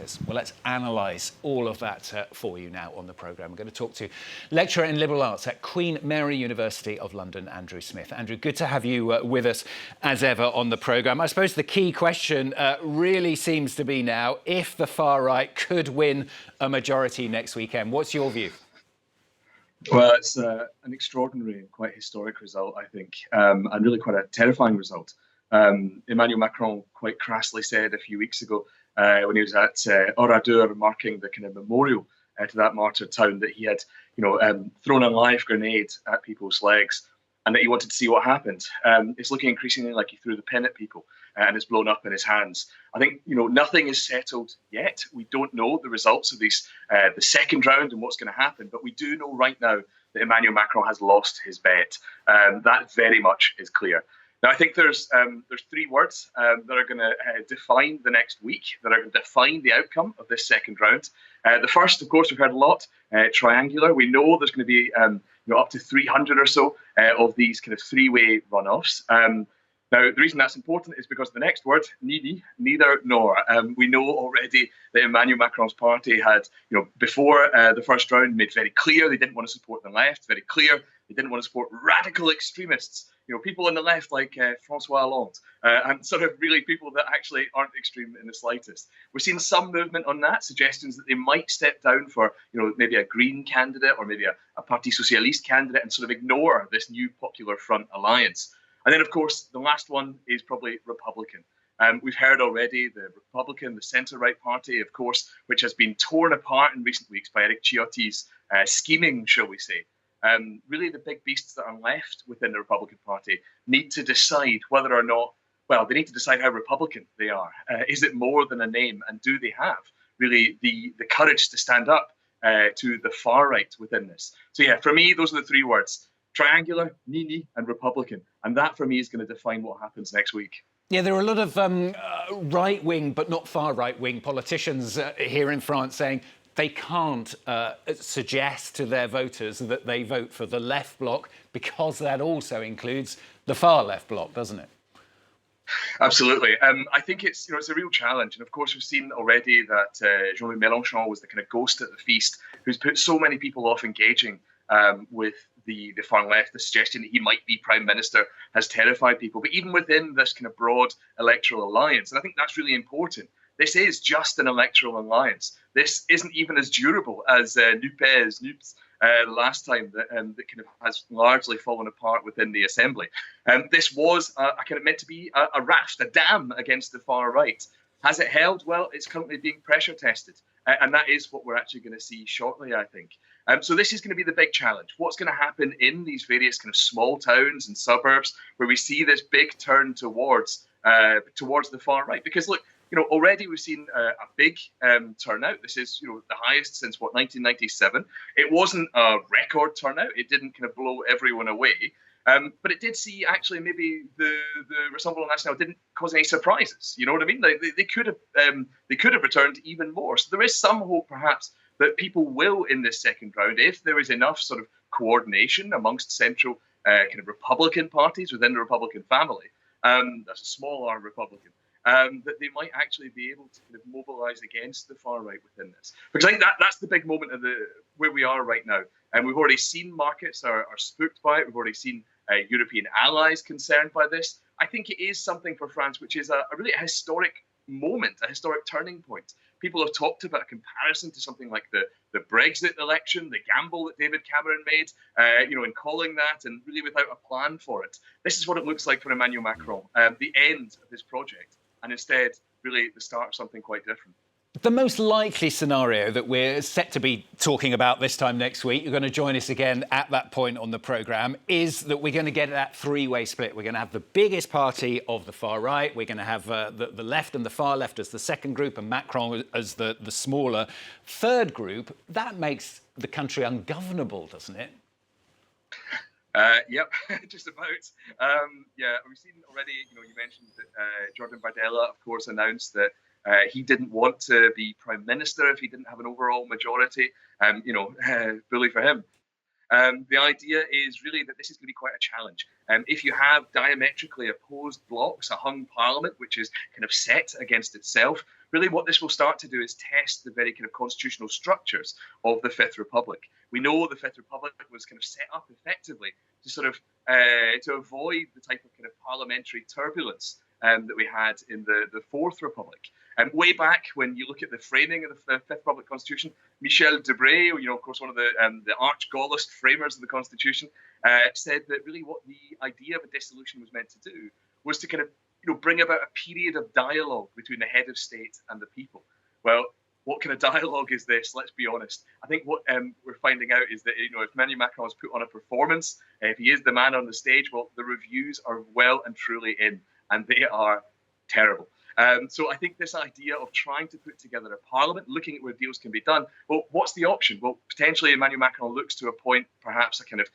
Well, let's analyse all of that for you now on the programme. We're going to talk to lecturer in liberal arts at Queen Mary University of London, Andrew Smith. Andrew, good to have you with us as ever on the programme. I suppose the key question really seems to be now if the far right could win a majority next weekend. What's your view? Well, it's an extraordinary and quite historic result, I think, and really quite a terrifying result. Emmanuel Macron quite crassly said a few weeks ago when he was at Oradour marking the kind of memorial to that martyr town that he had, thrown a live grenade at people's legs and that he wanted to see what happened. It's looking increasingly like he threw the pen at people and it's blown up in his hands. I think, nothing is settled yet. We don't know the results of these, the second round and what's going to happen, but we do know right now that Emmanuel Macron has lost his bet. That very much is clear. Now, I think there's three words that are going to define the next week, that are going to define the outcome of this second round. The first, of course, we've heard a lot, triangular. We know there's going to be up to 300 or so of these kind of three-way runoffs. Now, the reason that's important is because the next word, neither nor. We know already that Emmanuel Macron's party had, before the first round, made very clear they didn't want to support the left, very clear they didn't want to support radical extremists, people on the left like François Hollande, and sort of really people that actually aren't extreme in the slightest. We're seeing some movement on that, suggestions that they might step down for, maybe a Green candidate or maybe a Parti Socialiste candidate and sort of ignore this new Popular Front alliance. And then, of course, the last one is probably Republican. We've heard already the Republican, the centre-right party, of course, which has been torn apart in recent weeks by Eric Ciotti's scheming, shall we say. Really, the big beasts that are left within the Republican Party need to decide whether or not, they need to decide how Republican they are. Is it more than a name? And do they have really the courage to stand up to the far right within this? So, yeah, for me, those are the three words. Triangular, and Republican. And that, for me, is going to define what happens next week. Yeah, there are a lot of right-wing, but not far right-wing politicians here in France saying they can't suggest to their voters that they vote for the left bloc because that also includes the far left bloc, doesn't it? Absolutely. I think it's a real challenge. And of course, we've seen already that Jean-Luc Mélenchon was the kind of ghost at the feast who's put so many people off engaging with the far left. The suggestion that he might be prime minister has terrified people. But even within this kind of broad electoral alliance, and I think that's really important, this is just an electoral alliance. This isn't even as durable as NUPES last time that kind of has largely fallen apart within the assembly. This was kind of meant to be a raft, a dam against the far right. Has it held? Well, it's currently being pressure tested. And that is what we're actually going to see shortly, I think. So this is going to be the big challenge. What's going to happen in these various kind of small towns and suburbs where we see this big turn towards the far right? Because look, already we've seen a big turnout. This is, the highest since 1997. It wasn't a record turnout. It didn't kind of blow everyone away. But it did see actually maybe the Rassemblement National didn't cause any surprises. You know what I mean? They could have returned even more. So there is some hope perhaps that people will in this second round, if there is enough sort of coordination amongst central kind of Republican parties within the Republican family. That's a small R Republican. That they might actually be able to kind of mobilise against the far right within this. Because I think that's the big moment of where we are right now. And we've already seen markets are spooked by it. We've already seen European allies concerned by this. I think it is something for France, which is a really historic moment, a historic turning point. People have talked about a comparison to something like the Brexit election, the gamble that David Cameron made, in calling that, and really without a plan for it. This is what it looks like for Emmanuel Macron, the end of his project, and instead, really the start of something quite different. The most likely scenario that we're set to be talking about this time next week, you're going to join us again at that point on the programme, is that we're going to get that three-way split. We're going to have the biggest party of the far right. We're going to have the left and the far left as the second group and Macron as the smaller third group. That makes the country ungovernable, doesn't it? Yep, just about. We've seen already, you mentioned that Jordan Bardella, of course, announced that he didn't want to be prime minister if he didn't have an overall majority. Bully for him. The idea is really that this is going to be quite a challenge. If you have diametrically opposed blocs, a hung parliament which is kind of set against itself, really what this will start to do is test the very kind of constitutional structures of the Fifth Republic. We know the Fifth Republic was kind of set up effectively to sort of to avoid the type of kind of parliamentary turbulence that we had in the Fourth Republic. Way back when you look at the framing of the Fifth Republic Constitution, Michel Debré, of course, one of the arch-Gaullist framers of the Constitution, said that really what the idea of a dissolution was meant to do was to kind of bring about a period of dialogue between the head of state and the people. Well, what kind of dialogue is this? Let's be honest. I think what we're finding out is that if Emmanuel Macron has put on a performance, if he is the man on the stage, well, the reviews are well and truly in, and they are terrible. So I think this idea of trying to put together a parliament, looking at where deals can be done, well, what's the option? Well, potentially Emmanuel Macron looks to appoint perhaps a kind of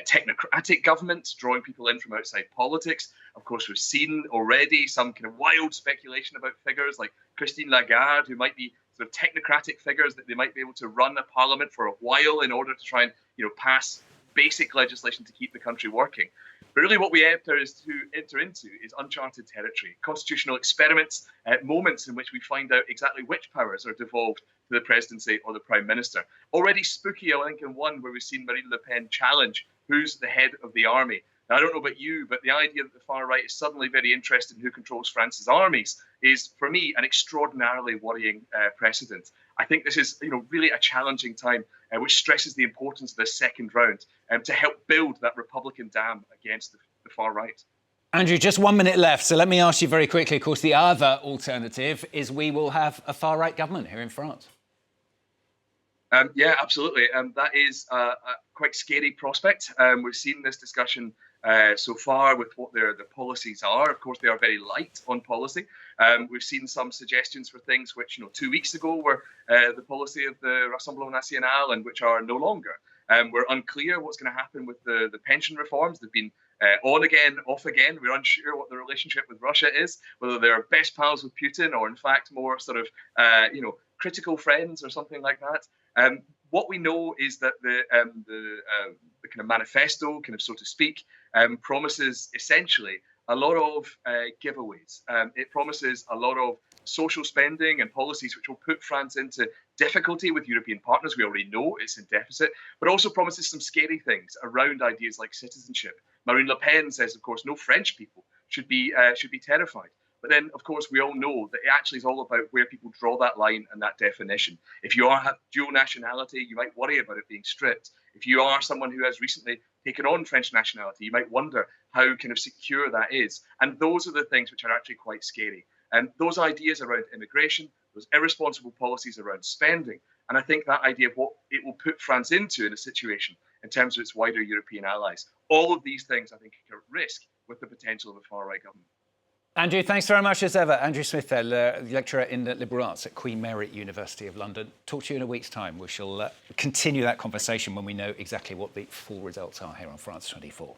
technocratic government, drawing people in from outside politics. Of course, we've seen already some kind of wild speculation about figures like Christine Lagarde, who might be sort of technocratic figures, that they might be able to run a parliament for a while in order to try and pass basic legislation to keep the country working. But really what we enter into is uncharted territory, constitutional experiments, moments in which we find out exactly which powers are devolved to the presidency or the prime minister. Already spooky, I think, in one where we've seen Marine Le Pen challenge who's the head of the army. Now, I don't know about you, but the idea that the far right is suddenly very interested in who controls France's armies is, for me, an extraordinarily worrying precedent. I think this is, really a challenging time, which stresses the importance of this second round to help build that Republican dam against the far right. Andrew, just 1 minute left, so let me ask you very quickly. Of course, the other alternative is we will have a far right government here in France. Yeah, absolutely. That is a quite scary prospect. We've seen this discussion so far with what the policies are. Of course, they are very light on policy. We've seen some suggestions for things which, 2 weeks ago were the policy of the Rassemblement National and which are no longer. We're unclear what's going to happen with the pension reforms. They've been on again, off again. We're unsure what the relationship with Russia is, whether they're best pals with Putin or, in fact, more sort of, critical friends or something like that. What we know is that the kind of manifesto, kind of so to speak, promises essentially a lot of giveaways. It promises a lot of social spending and policies which will put France into difficulty with European partners. We already know it's in deficit, but also promises some scary things around ideas like citizenship. Marine Le Pen says, of course, no French people should be terrified. But then, of course, we all know that it actually is all about where people draw that line and that definition. If you have dual nationality, you might worry about it being stripped. If you are someone who has recently taken on French nationality, you might wonder how kind of secure that is. And those are the things which are actually quite scary. And those ideas around immigration, those irresponsible policies around spending, and I think that idea of what it will put France into in a situation in terms of its wider European allies, all of these things, I think, are at risk with the potential of a far-right government. Andrew, thanks very much as ever. Andrew Smith there, lecturer in liberal arts at Queen Mary University of London. Talk to you in a week's time. We shall continue that conversation when we know exactly what the full results are here on France 24.